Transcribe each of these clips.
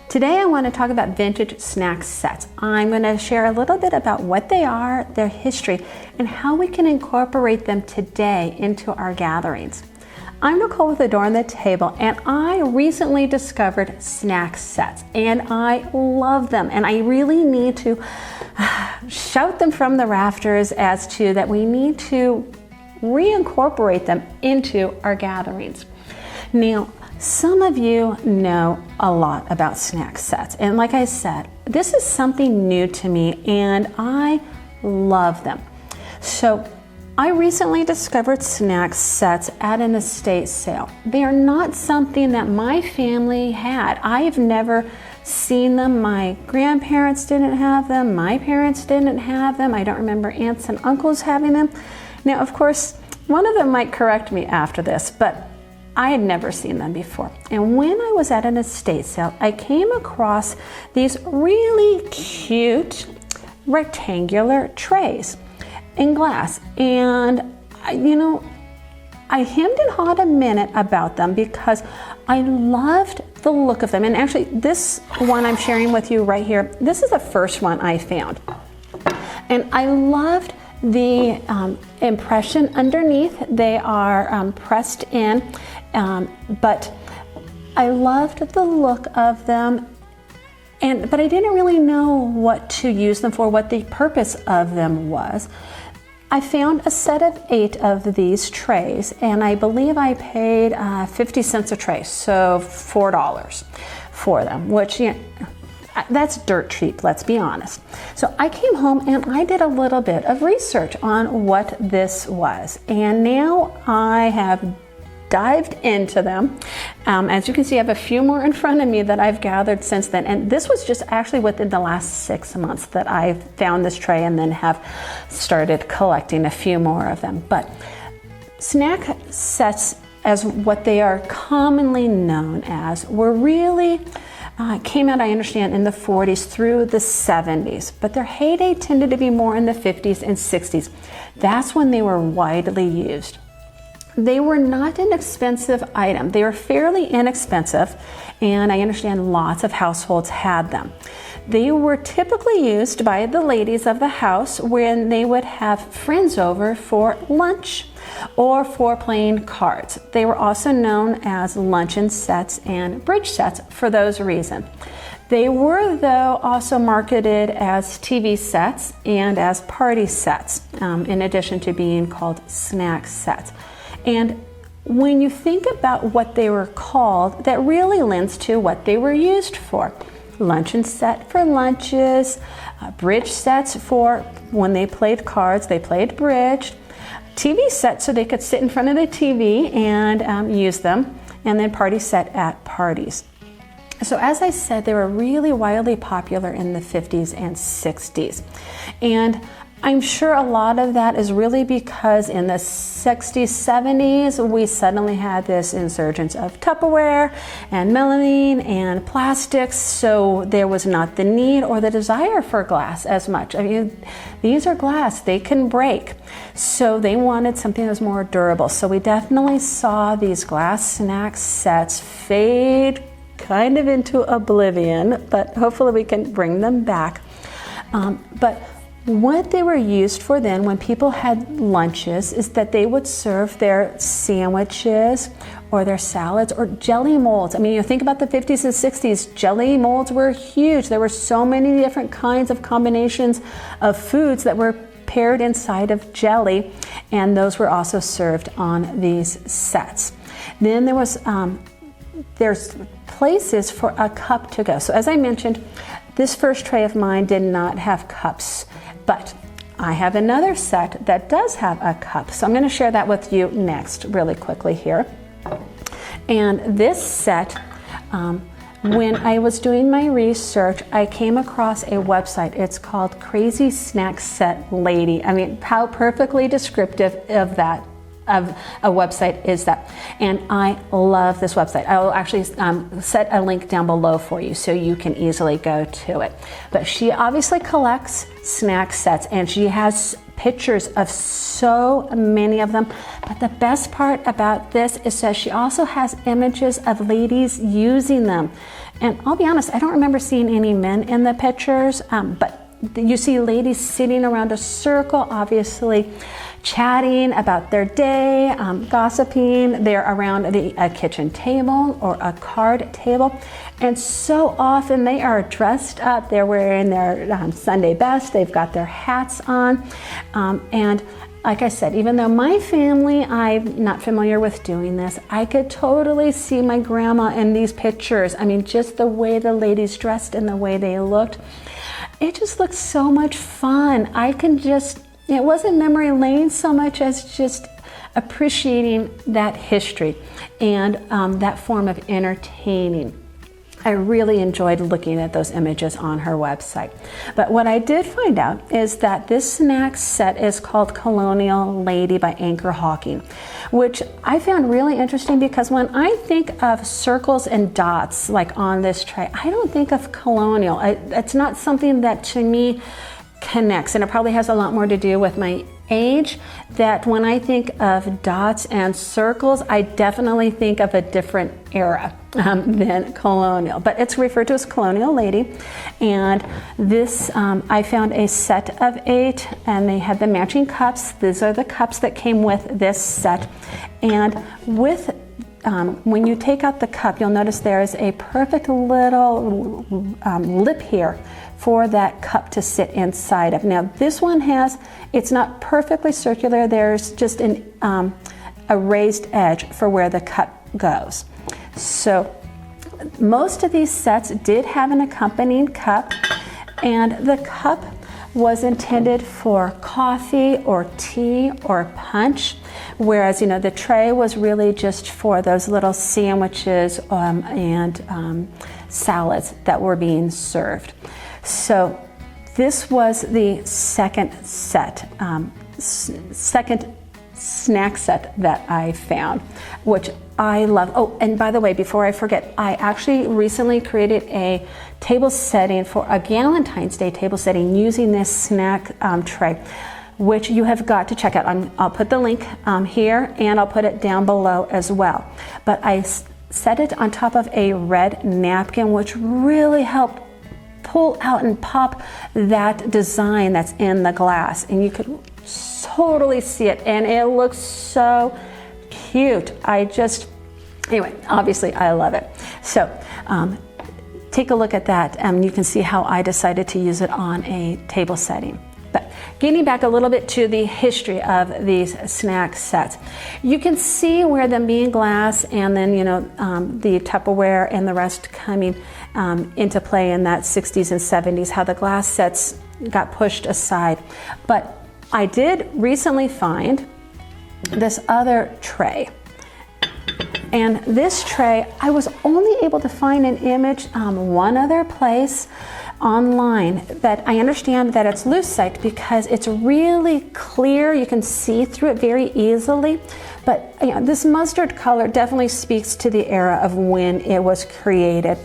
Today I want to talk about vintage snack sets. I'm going to share a little bit about what they are, their history, and how we can incorporate them today into our gatherings. I'm Nicole with A Door on the Table, and I recently discovered snack sets, and I love them, and I really need to shout them from the rafters as to that we need to reincorporate them into our gatherings. Now, some of you know a lot about snack sets, and like I said, this is something new to me and I love them. So I recently discovered snack sets at an estate sale. They are not something that my family had. I've never seen them. My grandparents didn't have them. My parents didn't have them. I don't remember aunts and uncles having them. Now, of course, one of them might correct me after this, but I had never seen them before. And when I was at an estate sale, I came across these really cute rectangular trays in glass. And I hemmed and hawed a minute about them because I loved the look of them. And actually, this one I'm sharing with you right here, this is the first one I found. And I loved the impression underneath. They are pressed in, but I loved the look of them, but I didn't really know what to use them for, what the purpose of them was. I found a set of 8 of these trays, and I believe I paid 50 cents a tray, so $4 for them, which, that's dirt cheap, let's be honest. So I came home and I did a little bit of research on what this was. And now I have dived into them. As you can see, I have a few more in front of me that I've gathered since then. And this was just actually within the last 6 months that I found this tray and then have started collecting a few more of them. But snack sets, as what they are commonly known as, were really came out, I understand, in the 40s through the 70s, but their heyday tended to be more in the 50s and 60s. That's when they were widely used. They were not an expensive item. They were fairly inexpensive, and I understand lots of households had them. They were typically used by the ladies of the house when they would have friends over for lunch or for playing cards. They were also known as luncheon sets and bridge sets for those reasons. They were, though, also marketed as TV sets and as party sets, in addition to being called snack sets. And when you think about what they were called, that really lends to what they were used for. Luncheon set for lunches, bridge sets for when they played cards, they played bridge, TV set so they could sit in front of the TV and use them, and then party set at parties. So as I said, they were really wildly popular in the 50s and 60s. And I'm sure a lot of that is really because in the 60s, 70s, we suddenly had this insurgence of Tupperware and melamine and plastics, so there was not the need or the desire for glass as much. I mean, these are glass, they can break. So they wanted something that was more durable. So we definitely saw these glass snack sets fade kind of into oblivion, but hopefully we can bring them back. But what they were used for then when people had lunches is that they would serve their sandwiches or their salads or jelly molds. I mean, you think about the 50s and 60s, jelly molds were huge. There were so many different kinds of combinations of foods that were paired inside of jelly, and those were also served on these sets. Then there was there's places for a cup to go. So as I mentioned, this first tray of mine did not have cups, but I have another set that does have a cup. So I'm going to share that with you next really quickly here. And this set, when I was doing my research, I came across a website. It's called Crazy Snack Set Lady. I mean, how perfectly descriptive of that of a website is that. And I love this website. I will actually set a link down below for you so you can easily go to it. But she obviously collects snack sets and she has pictures of so many of them. But the best part about this is that she also has images of ladies using them. And I'll be honest, I don't remember seeing any men in the pictures, but you see ladies sitting around a circle, obviously chatting about their day, gossiping. They're around a kitchen table or a card table. And so often they are dressed up. They're wearing their Sunday best. They've got their hats on. And like I said, even though my family, I'm not familiar with doing this, I could totally see my grandma in these pictures. I mean, just the way the ladies dressed and the way they looked. It just looked so much fun. It wasn't memory lane so much as just appreciating that history and that form of entertaining. I really enjoyed looking at those images on her website. But what I did find out is that this snack set is called Colonial Lady by Anchor Hawking, which I found really interesting because when I think of circles and dots like on this tray, I don't think of colonial. It's not something that to me connects, and it probably has a lot more to do with my age, that when I think of dots and circles, I definitely think of a different era than colonial, but it's referred to as Colonial Lady. And this, I found a set of 8, and they had the matching cups. These are the cups that came with this set. And with when you take out the cup, you'll notice there is a perfect little lip here for that cup to sit inside of. Now this one it's not perfectly circular, there's just a raised edge for where the cup goes. So most of these sets did have an accompanying cup, and the cup was intended for coffee or tea or punch, whereas the tray was really just for those little sandwiches and salads that were being served. So this was the second snack set that I found, which I love. Oh, and by the way, before I forget, I actually recently created a table setting for a Galentine's Day table setting using this snack tray, which you have got to check out. I'll put the link here, and I'll put it down below as well. But I set it on top of a red napkin, which really helped pull out and pop that design that's in the glass, and you could totally see it, and it looks so cute. Anyway, obviously I love it. So take a look at that, and you can see how I decided to use it on a table setting. But getting back a little bit to the history of these snack sets, you can see where them being glass and then the Tupperware and the rest coming into play in that 60s and 70s, how the glass sets got pushed aside. But I did recently find this other tray. And this tray, I was only able to find an image one other place online, that I understand that it's lucite because it's really clear. You can see through it very easily. But this mustard color definitely speaks to the era of when it was created.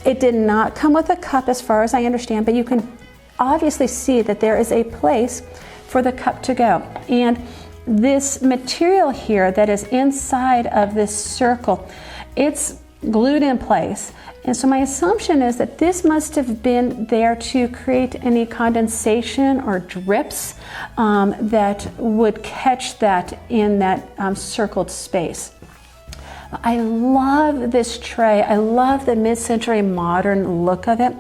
It did not come with a cup as far as I understand, but you can obviously see that there is a place for the cup to go. And this material here that is inside of this circle, it's glued in place. And so my assumption is that this must have been there to create any condensation or drips that would catch that in that circled space. I love this tray. I love the mid-century modern look of it.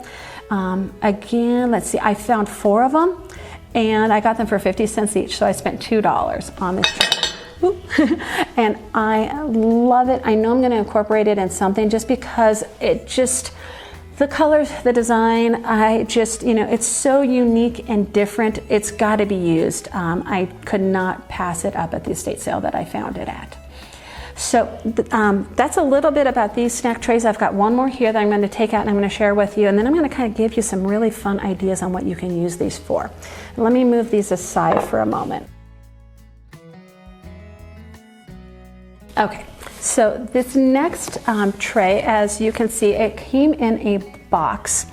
Again, let's see, I found 4 of them, and I got them for 50 cents each, so I spent $2 on this tray. And I love it. I know I'm going to incorporate it in something just because the colors, the design, it's so unique and different. It's got to be used. I could not pass it up at the estate sale that I found it at. So that's a little bit about these snack trays. I've got one more here that I'm going to take out and I'm going to share with you, and then I'm going to kind of give you some really fun ideas on what you can use these for. Let me move these aside for a moment. Okay, so this next tray, as you can see, it came in a box.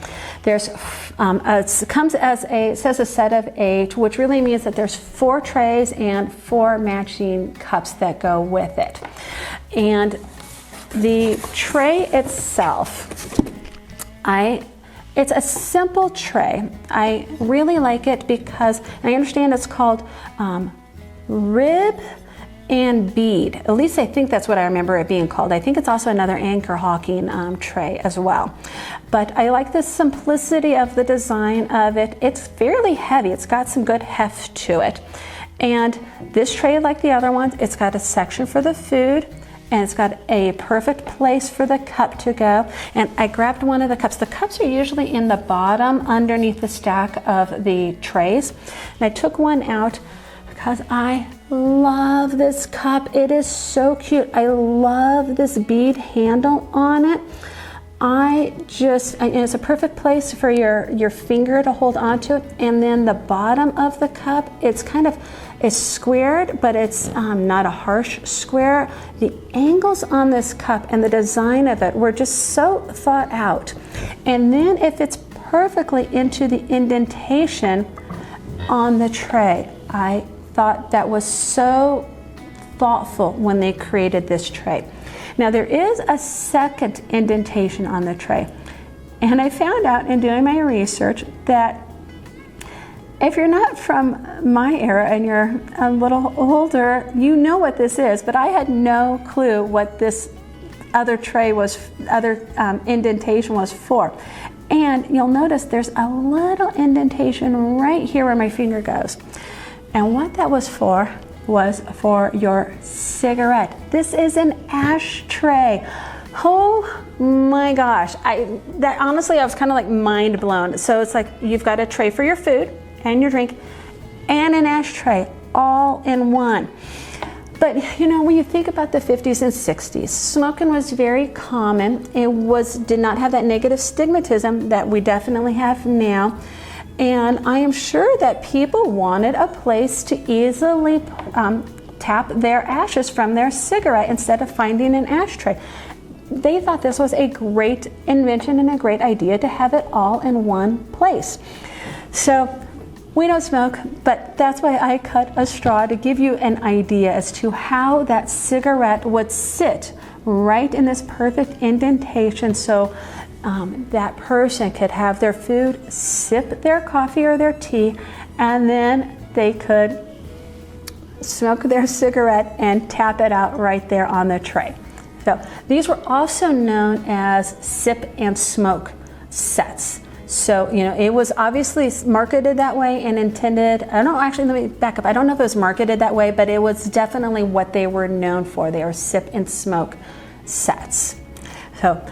There's it comes as it says a set of 8, which really means that there's 4 trays and 4 matching cups that go with it. And the tray itself It's a simple tray. I really like it because I understand it's called rib and bead. At least I think that's what I remember it being called. I think it's also another anchor hawking tray as well. But I like the simplicity of the design of it. It's fairly heavy. It's got some good heft to it. And this tray, like the other ones, it's got a section for the food, and it's got a perfect place for the cup to go. And I grabbed one of the cups. The cups are usually in the bottom underneath the stack of the trays. And I took one out because I love this cup. It is so cute. I love this bead handle on it. And it's a perfect place for your finger to hold onto it. And then the bottom of the cup, it's squared, but it's not a harsh square. The angles on this cup and the design of it were just so thought out. And then it fits perfectly into the indentation on the tray. I thought that was so thoughtful when they created this tray. Now there is a second indentation on the tray, and I found out in doing my research that if you're not from my era and you're a little older, you know what this is, but I had no clue what this other indentation was for. And you'll notice there's a little indentation right here where my finger goes. And what that was for your cigarette. This is an ashtray. Oh my gosh. Honestly, I was kind of like mind blown. So it's like you've got a tray for your food and your drink and an ashtray all in one. But when you think about the 50s and 60s, smoking was very common. It did not have that negative stigmatism that we definitely have now. And I am sure that people wanted a place to easily tap their ashes from their cigarette instead of finding an ashtray. They thought this was a great invention and a great idea to have it all in one place. So we don't smoke, but that's why I cut a straw to give you an idea as to how that cigarette would sit right in this perfect indentation, so that person could have their food, sip their coffee or their tea, and then they could smoke their cigarette and tap it out right there on the tray. So these were also known as sip and smoke sets. So, it was obviously marketed that way and intended, I don't know, actually, let me back up. I don't know if it was marketed that way, but it was definitely what they were known for. They were sip and smoke sets. So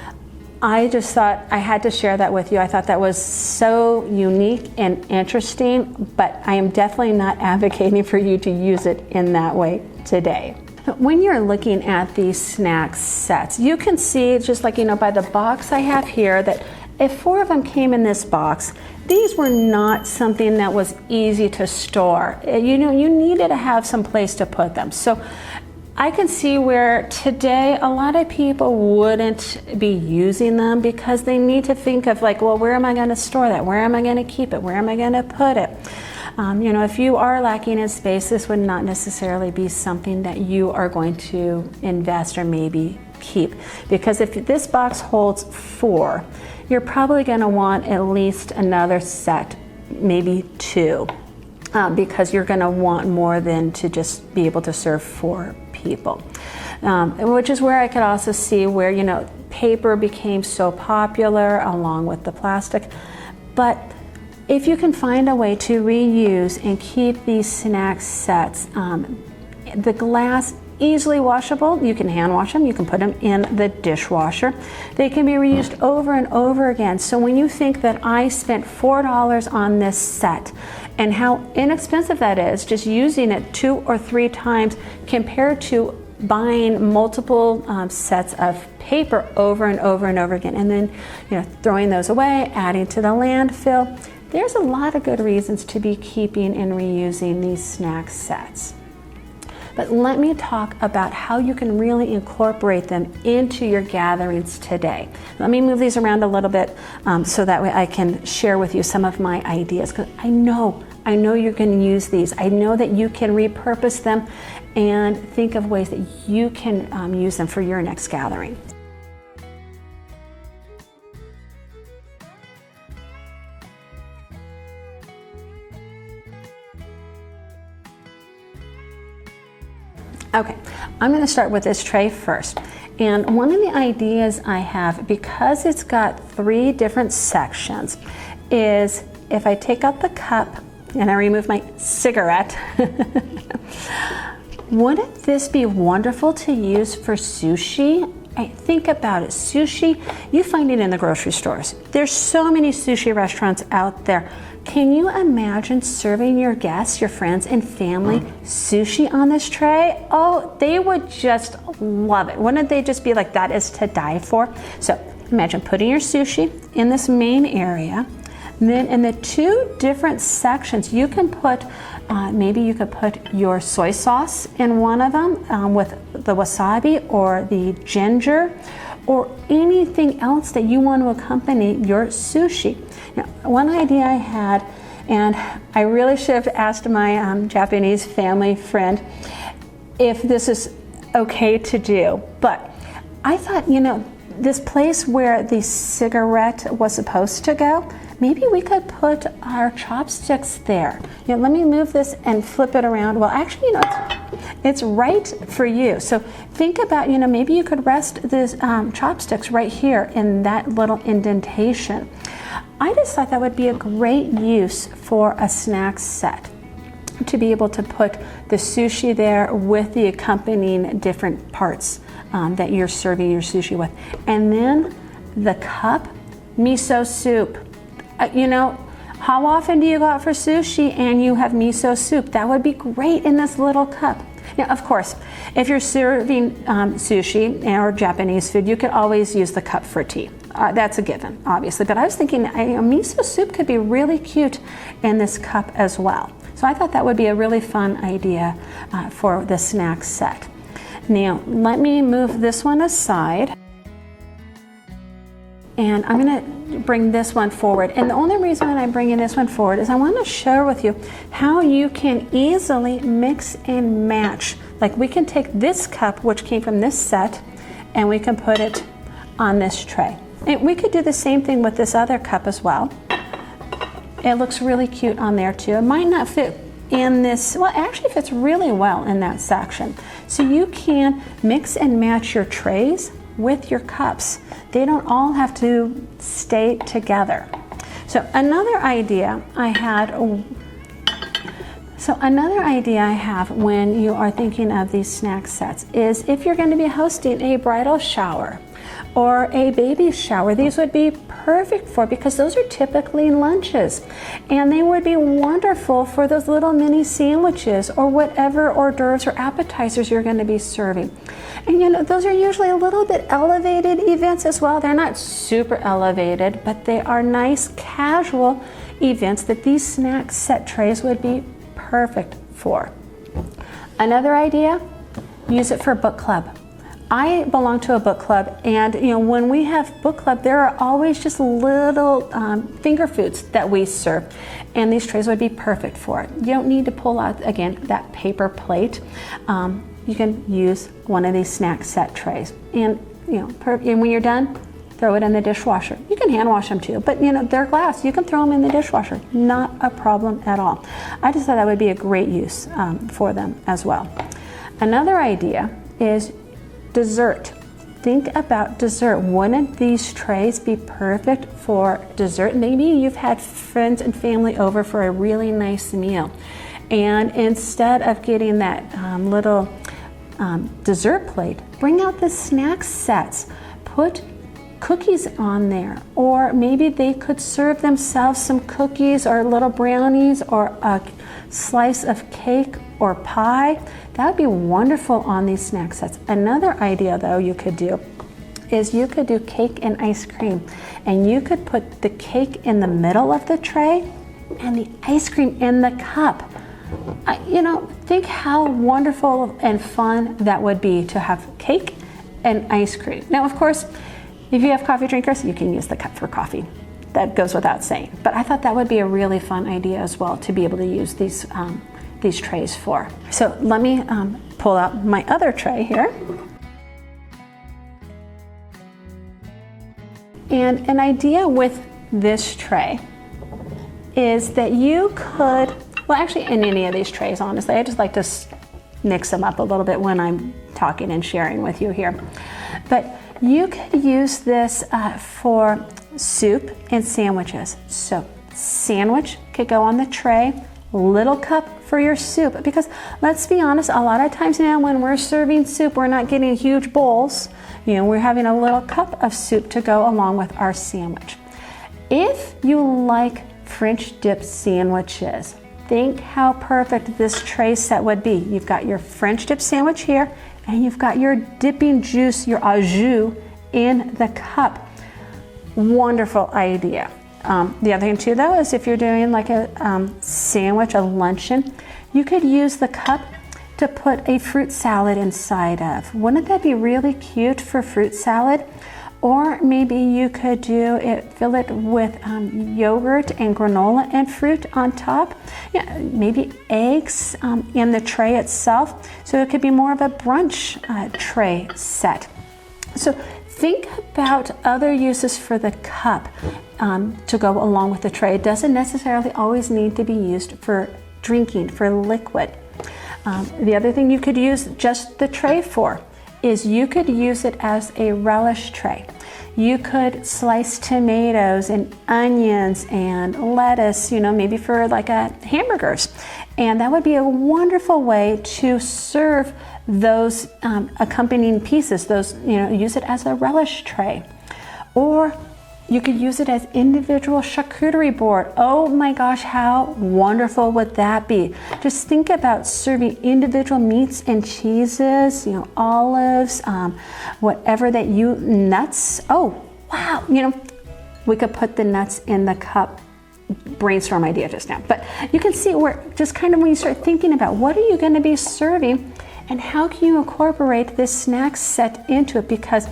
I just thought I had to share that with you. I thought that was so unique and interesting, but I am definitely not advocating for you to use it in that way today. When you're looking at these snack sets, you can see, just like, by the box I have here, that if 4 of them came in this box, these were not something that was easy to store. You needed to have some place to put them. So I can see where today a lot of people wouldn't be using them because they need to think of where am I going to store that? Where am I going to keep it? Where am I going to put it? If you are lacking in space, this would not necessarily be something that you are going to invest or maybe keep. Because if this box holds 4, you're probably going to want at least another set, maybe 2. Because you're going to want more than to just be able to serve 4 people. Which is where I could also see where, paper became so popular along with the plastic. But if you can find a way to reuse and keep these snack sets, the glass easily washable, you can hand wash them, you can put them in the dishwasher. They can be reused over and over again. So when you think that I spent $4 on this set and how inexpensive that is, just using it 2 or 3 times compared to buying multiple sets of paper over and over and over again, and then throwing those away, adding to the landfill, there's a lot of good reasons to be keeping and reusing these snack sets. But let me talk about how you can really incorporate them into your gatherings today. Let me move these around a little bit so that way I can share with you some of my ideas, because I know you're going to use these. I know that you can repurpose them and think of ways that you can use them for your next gathering. Okay, I'm going to start with this tray first. And one of the ideas I have, because it's got 3 different sections, is if I take out the cup and I remove my cigarette, wouldn't this be wonderful to use for sushi? Think about it. Sushi, you find it in the grocery stores. There's so many sushi restaurants out there. Can you imagine serving your guests, your friends and family sushi on this tray? Oh, they would just love it. Wouldn't they just be like, that is to die for? So imagine putting your sushi in this main area. And then in the 2 different sections, you can put, maybe you could put your soy sauce in one of them with the wasabi or the ginger or anything else that you want to accompany your sushi. Now, one idea I had, and I really should have asked my Japanese family friend if this is okay to do, but I thought, this place where the cigarette was supposed to go, maybe we could put our chopsticks there. Let me move this and flip it around. Well, actually, it's right for you. So think about, maybe you could rest this chopsticks right here in that little indentation. I just thought that would be a great use for a snack set, to be able to put the sushi there with the accompanying different parts that you're serving your sushi with. And then the cup, miso soup. How often do you go out for sushi and you have miso soup? That would be great in this little cup. Now, of course, if you're serving sushi or Japanese food, you could always use the cup for tea. That's a given, obviously. But I was thinking miso soup could be really cute in this cup as well. So I thought that would be a really fun idea for the snack set. Now, let me move this one aside. And I'm going to bring this one forward. And the only reason I'm bringing this one forward is I want to share with you how you can easily mix and match. Like we can take this cup, which came from this set, and we can put it on this tray. And we could do the same thing with this other cup as well. It looks really cute on there too. It might not fit in this, well, actually fits really well in that section. So you can mix and match your trays with your cups. They don't all have to stay together. So another idea I have when you are thinking of these snack sets is if you're going to be hosting a bridal shower or a baby shower, these would be perfect for, because those are typically lunches, and they would be wonderful for those little mini sandwiches or whatever hors d'oeuvres or appetizers you're going to be serving. And those are usually a little bit elevated events as well. They're not super elevated, but they are nice casual events that these snack set trays would be perfect for. Another idea, use it for book club. I belong to a book club, and when we have book club, there are always just little finger foods that we serve, and these trays would be perfect for it. You don't need to pull out, again, that paper plate. You can use one of these snack set trays, and and when you're done, throw it in the dishwasher. You can hand wash them too, but they're glass. You can throw them in the dishwasher. Not a problem at all. I just thought that would be a great use for them as well. Another idea is dessert. Think about dessert. Wouldn't these trays be perfect for dessert? Maybe you've had friends and family over for a really nice meal, and instead of getting that little dessert plate, bring out the snack sets. Put cookies on there, or maybe they could serve themselves some cookies or little brownies or a slice of cake or pie. That would be wonderful on these snack sets. Another idea though you could do is you could do cake and ice cream, and you could put the cake in the middle of the tray and the ice cream in the cup. Think how wonderful and fun that would be to have cake and ice cream. Now, of course, if you have coffee drinkers, you can use the cup for coffee. That goes without saying. But I thought that would be a really fun idea as well to be able to use these trays for. So let me pull out my other tray here. And an idea with this tray is that you could, well, actually in any of these trays, honestly, I just like to mix them up a little bit when I'm talking and sharing with you here. But you could use this for soup and sandwiches. So sandwich could go on the tray, little cup for your soup, because let's be honest, a lot of times now when we're serving soup, we're not getting huge bowls. You know, we're having a little cup of soup to go along with our sandwich. If you like French dip sandwiches, think how perfect this tray set would be. You've got your French dip sandwich here, and you've got your dipping juice, your au jus, in the cup. Wonderful idea. The other thing too though is if you're doing like a sandwich, a luncheon, you could use the cup to put a fruit salad inside of. Wouldn't that be really cute for fruit salad? Or maybe you could do it, fill it with yogurt and granola and fruit on top. Yeah, maybe eggs in the tray itself. So it could be more of a brunch tray set. So think about other uses for the cup to go along with the tray. It doesn't necessarily always need to be used for drinking, for liquid. The other thing you could use just the tray for is you could use it as a relish tray. You could slice tomatoes and onions and lettuce, you know, maybe for like hamburgers. And that would be a wonderful way to serve those accompanying pieces, use it as a relish tray. Or you could use it as individual charcuterie board. Oh my gosh, how wonderful would that be? Just think about serving individual meats and cheeses, olives, whatever that nuts. Oh, wow, we could put the nuts in the cup. Brainstorm idea just now. But you can see where just kind of when you start thinking about what are you going to be serving and how can you incorporate this snack set into it, because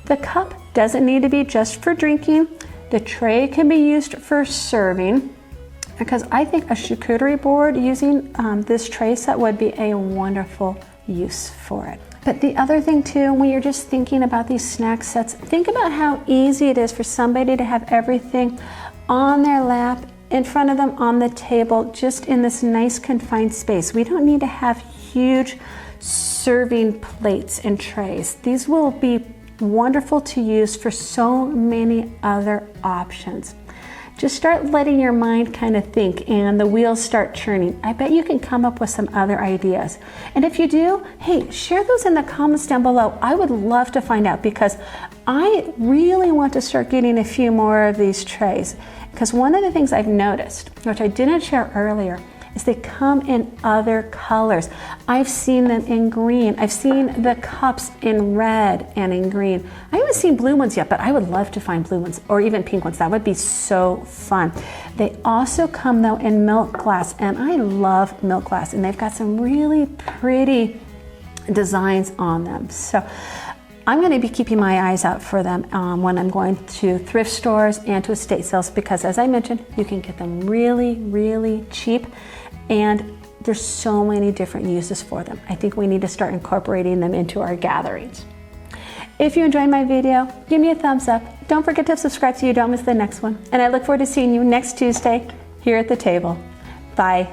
the cup doesn't need to be just for drinking. The tray can be used for serving, because I think a charcuterie board using this tray set would be a wonderful use for it. But the other thing too, when you're just thinking about these snack sets, think about how easy it is for somebody to have everything on their lap, in front of them on the table, just in this nice confined space. We don't need to have huge serving plates and trays. These will be wonderful to use for so many other options. Just start letting your mind kind of think and the wheels start turning. I bet you can come up with some other ideas. And if you do, hey, share those in the comments down below. I would love to find out, because I really want to start getting a few more of these trays. Because one of the things I've noticed, which I didn't share earlier, is they come in other colors. I've seen them in green. I've seen the cups in red and in green. I haven't seen blue ones yet, but I would love to find blue ones or even pink ones. That would be so fun. They also come though in milk glass, and I love milk glass, and they've got some really pretty designs on them. So I'm going to be keeping my eyes out for them when I'm going to thrift stores and to estate sales, because as I mentioned, you can get them really, really cheap, and there's so many different uses for them. I think we need to start incorporating them into our gatherings. If you enjoyed my video, give me a thumbs up. Don't forget to subscribe so you don't miss the next one. And I look forward to seeing you next Tuesday here at the table. Bye.